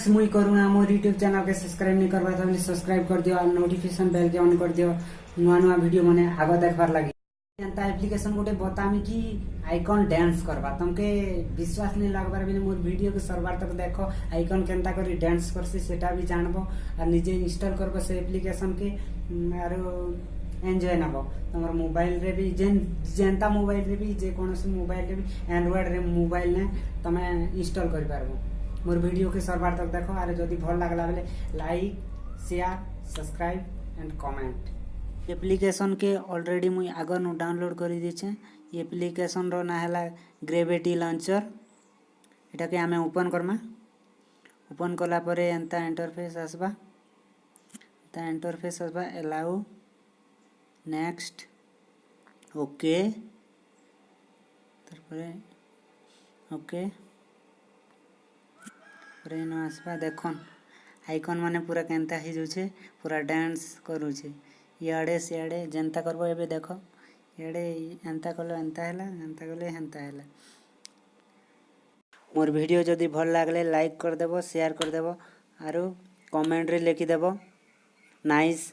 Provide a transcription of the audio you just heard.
friends मुई करूँ मोर YouTube channel के सब्सक्राइब नहीं करवा तो सब्सक्राइब कर दियो और नोटिफिकेशन बेल के ऑन कर दियो नुआ नुआ वीडियो मने आगो देखबार लगी एंता एप्लीकेशन गोटे बतामी कि आइकन डांस करवा तुमके विश्वास नहीं लगबार बिना मोर वीडियो के सरबार तक देखो आइकन केनता करी डांस करसी सेटा भी जानबो और निजे इंस्टॉल करबो से एप्लीकेशन के और एंजॉय नबो तुमर मोबाइल रे भी जेनता मोबाइल रे भी जे कोनोसी मोबाइल रे भी एंड्रॉइड रे मोबाइल ने तमे इंस्टॉल कर पारबो मोर वीडियो के सरबार तक देखो और जदि भल लागला बेले like share subscribe and comment application के ऑलरेडी मुई आगर नु डाउनलोड कर दीचे एप्लीकेशन रो ना हैला ग्रेविटी लॉन्चर एटा के हमें ओपन करमा ओपन कला परे एंता इंटरफेस आसबा अलाउ नेक्स्ट ओके तारपरे ओके रेन आसबा देखन आइकन माने पूरा केनता ही जोछे पूरा डांस करूछे इयाड़े सियाड़े जेनता करबो एबे देखो इयाड़े एंता कलो एंता हैला एंता कले हेंता हैला मोर वीडियो जदि भल लागले लाइक कर देबो शेयर कर देबो आरो कमेंट रे लिखि देबो नाइस